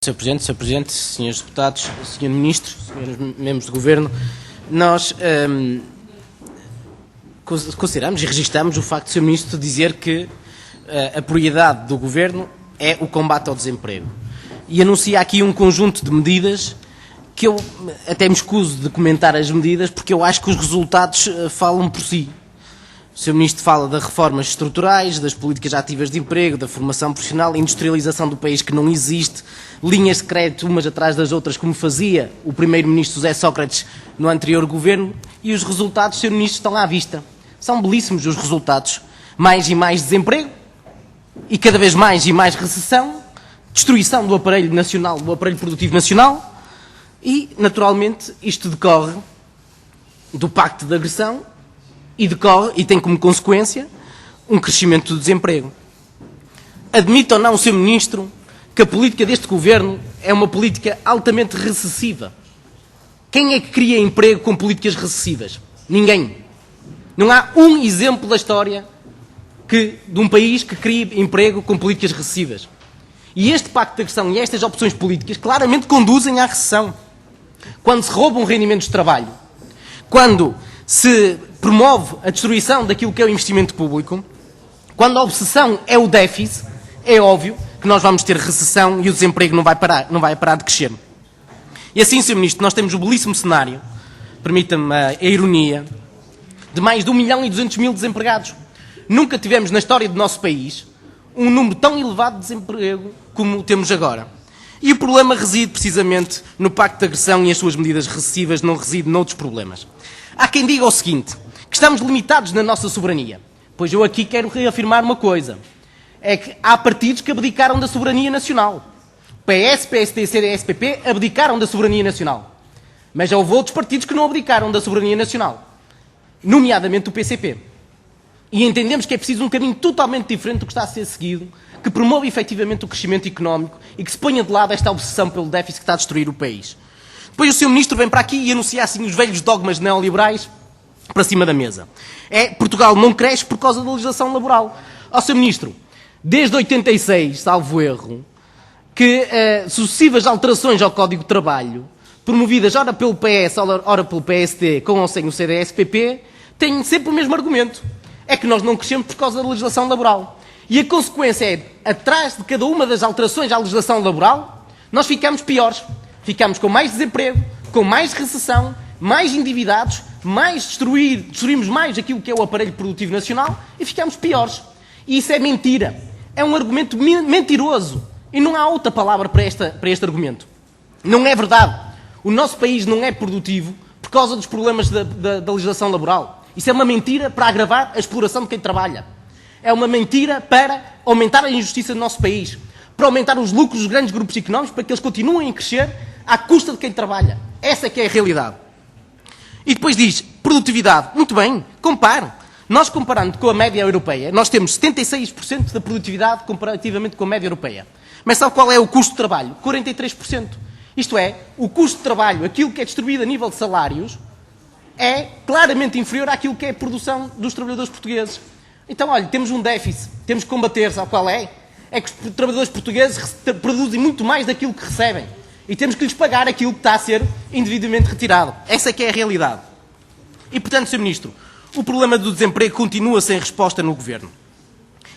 Sr. Presidente, Srs. Deputados, Sr. Ministro, Srs. Membros do Governo, nós consideramos e registramos o facto de Sr. Ministro dizer que a prioridade do Governo é o combate ao desemprego. E anuncia aqui um conjunto de medidas que eu até me escuso de comentar as medidas, porque eu acho que os resultados falam por si. O Sr. Ministro fala das reformas estruturais, das políticas ativas de emprego, da formação profissional, industrialização do país que não existe, linhas de crédito umas atrás das outras, como fazia o Primeiro-Ministro José Sócrates no anterior governo, e os resultados, Sr. Ministro, estão à vista. São belíssimos os resultados. Mais e mais desemprego, e cada vez mais e mais recessão, destruição do aparelho nacional, do aparelho produtivo nacional, e, naturalmente, isto decorre do pacto de agressão, e tem como consequência um crescimento do desemprego. Admite ou não o Sr. Ministro que a política deste Governo é uma política altamente recessiva? Quem é que cria emprego com políticas recessivas? Ninguém. Não há um exemplo da história de um país que crie emprego com políticas recessivas. E este pacto de agressão e estas opções políticas claramente conduzem à recessão. Quando se roubam rendimentos de trabalho, quando se promove a destruição daquilo que é o investimento público, quando a obsessão é o déficit, é óbvio que nós vamos ter recessão e o desemprego não vai parar de crescer. E assim, Sr. Ministro, nós temos o belíssimo cenário, permita-me a ironia, de mais de 1.200.000 desempregados. Nunca tivemos na história do nosso país um número tão elevado de desemprego como temos agora. E o problema reside precisamente no pacto de agressão e as suas medidas recessivas, não reside noutros problemas. Há quem diga o seguinte, que estamos limitados na nossa soberania. Pois eu aqui quero reafirmar uma coisa. É que há partidos que abdicaram da soberania nacional. PS, PSD, CDS, PP abdicaram da soberania nacional. Mas já houve outros partidos que não abdicaram da soberania nacional. Nomeadamente o PCP. E entendemos que é preciso um caminho totalmente diferente do que está a ser seguido, que promove efetivamente o crescimento económico e que se ponha de lado esta obsessão pelo déficit que está a destruir o país. Depois o Sr. Ministro vem para aqui e anuncia assim os velhos dogmas neoliberais para cima da mesa. Portugal não cresce por causa da legislação laboral. Ó Sr. Ministro, desde 86, salvo erro, que sucessivas alterações ao Código de Trabalho, promovidas ora pelo PS, ora pelo PSD, com ou sem o CDS-PP, têm sempre o mesmo argumento. É que nós não crescemos por causa da legislação laboral. E a consequência é, atrás de cada uma das alterações à legislação laboral, nós ficamos piores. Ficamos com mais desemprego, com mais recessão, mais endividados, destruímos mais aquilo que é o aparelho produtivo nacional e ficamos piores. E isso é mentira. É um argumento mentiroso. E não há outra palavra para este argumento. Não é verdade. O nosso país não é produtivo por causa dos problemas da legislação laboral. Isso é uma mentira para agravar a exploração de quem trabalha. É uma mentira para aumentar a injustiça do nosso país, para aumentar os lucros dos grandes grupos económicos, para que eles continuem a crescer à custa de quem trabalha. Essa é que é a realidade. E depois diz, produtividade. Muito bem, compare. Nós comparando com a média europeia, nós temos 76% da produtividade comparativamente com a média europeia. Mas sabe qual é o custo de trabalho? 43%. Isto é, o custo de trabalho, aquilo que é distribuído a nível de salários, é claramente inferior àquilo que é a produção dos trabalhadores portugueses. Então, olha, temos um déficit, temos que combater, sabe qual é? É que os trabalhadores portugueses produzem muito mais daquilo que recebem. E temos que lhes pagar aquilo que está a ser indevidamente retirado. Essa é que é a realidade. E, portanto, Sr. Ministro, o problema do desemprego continua sem resposta no Governo.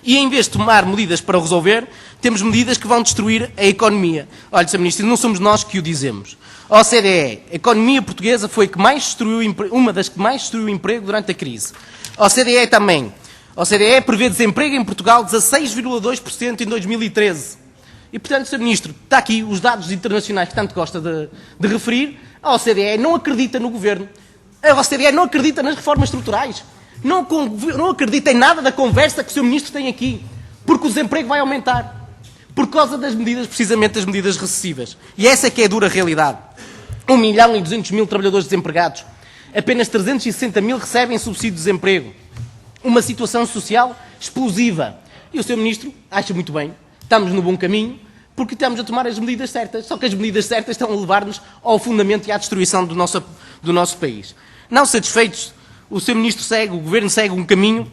E, em vez de tomar medidas para o resolver, temos medidas que vão destruir a economia. Olha, Sr. Ministro, não somos nós que o dizemos. A OCDE, a economia portuguesa foi uma das que mais destruiu o emprego durante a crise. A OCDE também. A OCDE prevê desemprego em Portugal de 16,2% em 2013. E, portanto, Sr. Ministro, está aqui os dados internacionais que tanto gosta de referir. A OCDE não acredita no Governo. A OCDE não acredita nas reformas estruturais. Não acredita em nada da conversa que o Sr. Ministro tem aqui. Porque o desemprego vai aumentar. Por causa das medidas, precisamente das medidas recessivas. E essa é que é a dura realidade. 1.200.000 trabalhadores desempregados. Apenas 360.000 recebem subsídio de desemprego. Uma situação social explosiva. E o Sr. Ministro acha muito bem. Estamos no bom caminho, porque estamos a tomar as medidas certas. Só que as medidas certas estão a levar-nos ao fundamento e à destruição do nosso país. Não satisfeitos, o Sr. Ministro o Governo segue um caminho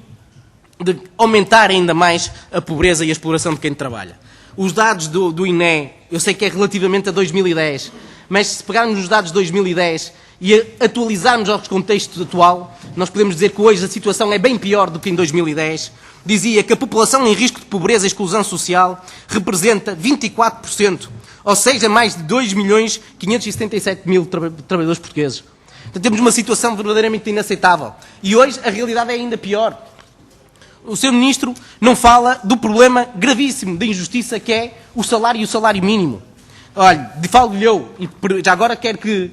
de aumentar ainda mais a pobreza e a exploração de quem trabalha. os dados do INE, eu sei que é relativamente a 2010, mas se pegarmos os dados de 2010 e atualizarmos ao contexto atual, nós podemos dizer que hoje a situação é bem pior do que em 2010. Dizia que a população em risco de pobreza e exclusão social representa 24%, ou seja, mais de 2.577.000 trabalhadores portugueses. Então temos uma situação verdadeiramente inaceitável. E hoje a realidade é ainda pior. O Sr. Ministro não fala do problema gravíssimo da injustiça que é o salário e o salário mínimo. Olha, falo-lhe eu, e já agora quero que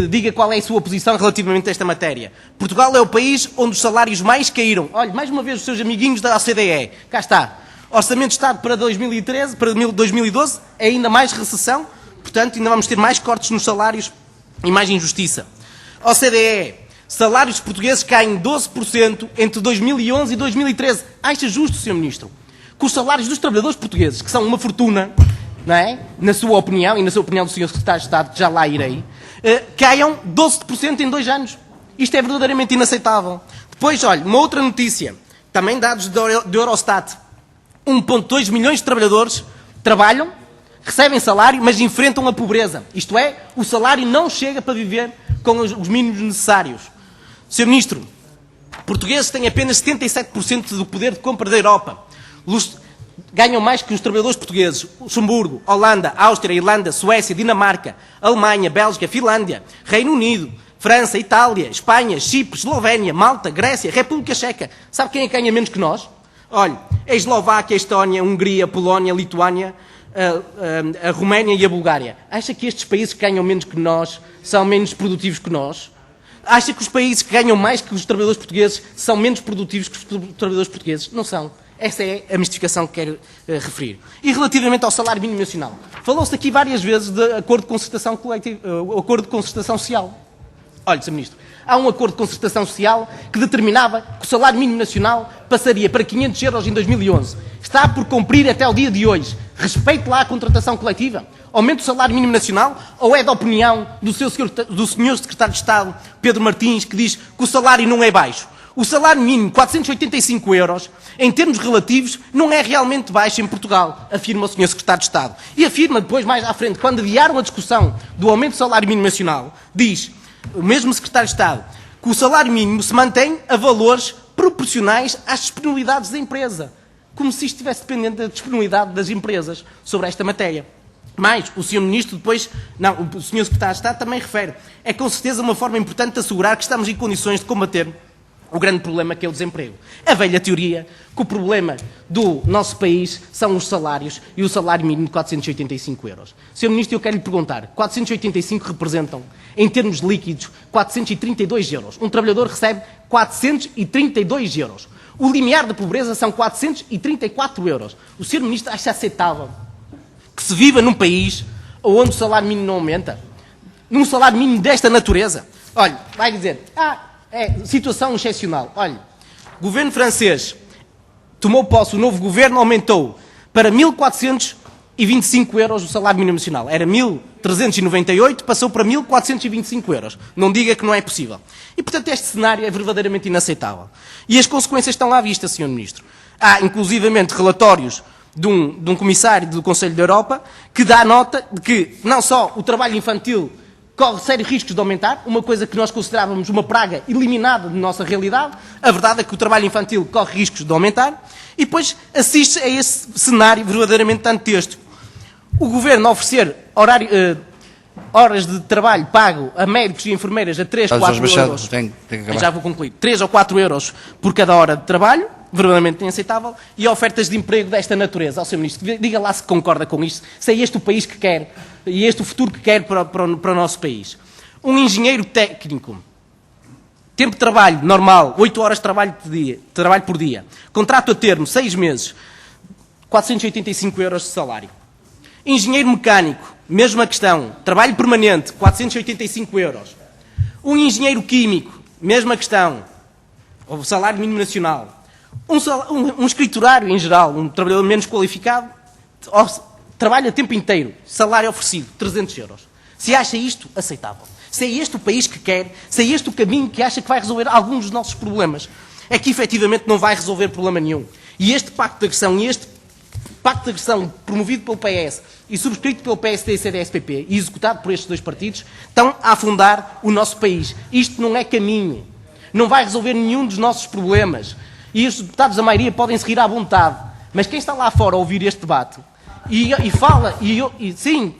diga qual é a sua posição relativamente a esta matéria. Portugal é o país onde os salários mais caíram. Olha, mais uma vez os seus amiguinhos da OCDE. Cá está. Orçamento de Estado para 2013, para 2012, é ainda mais recessão. Portanto, ainda vamos ter mais cortes nos salários e mais injustiça. OCDE, salários portugueses caem 12% entre 2011 e 2013. Acha justo, Sr. Ministro, que os salários dos trabalhadores portugueses, que são uma fortuna, não é? Na sua opinião, e na sua opinião do Sr. Secretário de Estado, que já lá irei, caiam 12% em 2 anos. Isto é verdadeiramente inaceitável. Depois, olha, uma outra notícia, também dados do Eurostat. 1,2 milhões de trabalhadores trabalham, recebem salário, mas enfrentam a pobreza. Isto é, o salário não chega para viver com os mínimos necessários. Sr. Ministro, portugueses têm apenas 77% do poder de compra da Europa. Ganham mais que os trabalhadores portugueses. Luxemburgo, Holanda, Áustria, Irlanda, Suécia, Dinamarca, Alemanha, Bélgica, Finlândia, Reino Unido, França, Itália, Espanha, Chipre, Eslovénia, Malta, Grécia, República Checa. Sabe quem é que ganha menos que nós? Olha, a Eslováquia, a Estónia, a Hungria, a Polónia, a Lituânia, a Roménia e a Bulgária. Acha que estes países que ganham menos que nós são menos produtivos que nós? Acha que os países que ganham mais que os trabalhadores portugueses são menos produtivos que os trabalhadores portugueses? Não são. Essa é a mistificação que quero referir. E relativamente ao salário mínimo nacional, falou-se aqui várias vezes de acordo de concertação coletiva, acordo de concertação social. Olha, Sr. Ministro, há um acordo de concertação social que determinava que o salário mínimo nacional passaria para 500 euros em 2011. Está por cumprir até o dia de hoje. Respeite lá a contratação coletiva. Aumente o salário mínimo nacional ou é da opinião do Sr. Secretário de Estado, Pedro Martins, que diz que o salário não é baixo? O salário mínimo, 485 euros, em termos relativos, não é realmente baixo em Portugal, afirma o Sr. Secretário de Estado. E afirma depois, mais à frente, quando adiaram a discussão do aumento do salário mínimo nacional, diz, o mesmo Secretário de Estado, que o salário mínimo se mantém a valores proporcionais às disponibilidades da empresa. Como se isto estivesse dependente da disponibilidade das empresas sobre esta matéria. Mas o Sr. Ministro depois, não, o Sr. Secretário de Estado também refere, é com certeza uma forma importante de assegurar que estamos em condições de combater o grande problema que é o desemprego. A velha teoria que o problema do nosso país são os salários e o salário mínimo de 485 euros. Sr. Ministro, eu quero lhe perguntar, 485 representam, em termos líquidos, 432 euros. Um trabalhador recebe 432 euros. O limiar da pobreza são 434 euros. O Sr. Ministro acha aceitável que se viva num país onde o salário mínimo não aumenta? Num salário mínimo desta natureza? Olha, vai dizer, situação excepcional. Olha, o governo francês tomou posse, o novo governo aumentou para 1.425 euros o salário mínimo nacional. Era 1.398, passou para 1.425 euros. Não diga que não é possível. E, portanto, este cenário é verdadeiramente inaceitável. E as consequências estão à vista, Sr. Ministro. Há, inclusivamente, relatórios de um comissário do Conselho da Europa que dá nota de que não só o trabalho infantil corre sérios riscos de aumentar, uma coisa que nós considerávamos uma praga eliminada de nossa realidade. A verdade é que o trabalho infantil corre riscos de aumentar e depois assiste a esse cenário verdadeiramente dantesco. O Governo oferecer horas de trabalho pago a médicos e enfermeiras a 3, 4 euros, já vou concluir, 3 ou 4 euros por cada hora de trabalho, verdadeiramente inaceitável, e ofertas de emprego desta natureza. Ao Sr. Ministro, diga lá se concorda com isto, se é este o país que quer e este o futuro que quer para o nosso país. Um engenheiro técnico, tempo de trabalho normal, 8 horas de trabalho por dia, contrato a termo, 6 meses, 485 euros de salário. Engenheiro mecânico, mesma questão, trabalho permanente, 485 euros. Um engenheiro químico, mesma questão, o salário mínimo nacional. Um escriturário em geral, um trabalhador menos qualificado, trabalha tempo inteiro, salário oferecido, 300 euros. Se acha isto aceitável, se é este o país que quer, se é este o caminho que acha que vai resolver alguns dos nossos problemas, é que efetivamente não vai resolver problema nenhum. E este pacto de agressão e este pacto de agressão promovido pelo PS e subscrito pelo PSD e CDS-PP e executado por estes dois partidos estão a afundar o nosso país. Isto não é caminho. Não vai resolver nenhum dos nossos problemas. E os deputados da maioria podem se rir à vontade. Mas quem está lá fora a ouvir este debate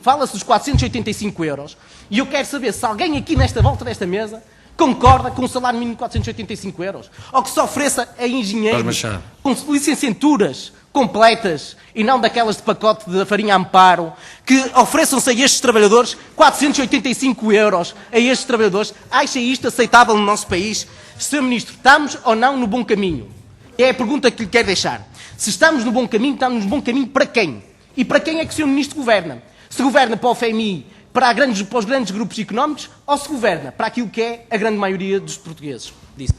fala-se dos 485 euros, e eu quero saber se alguém aqui nesta volta desta mesa concorda com um salário mínimo de 485 euros, ou que se ofereça a engenheiros com licenciaturas completas e não daquelas de pacote de farinha Amparo, que ofereçam-se a estes trabalhadores 485 euros a estes trabalhadores. Acha isto aceitável no nosso país? Sr. Ministro, estamos ou não no bom caminho? É a pergunta que lhe quero deixar. Se estamos no bom caminho, estamos no bom caminho para quem? E para quem é que o Sr. Ministro governa? Se governa para o FMI, para os grandes grupos económicos, ou se governa para aquilo que é a grande maioria dos portugueses? Disse.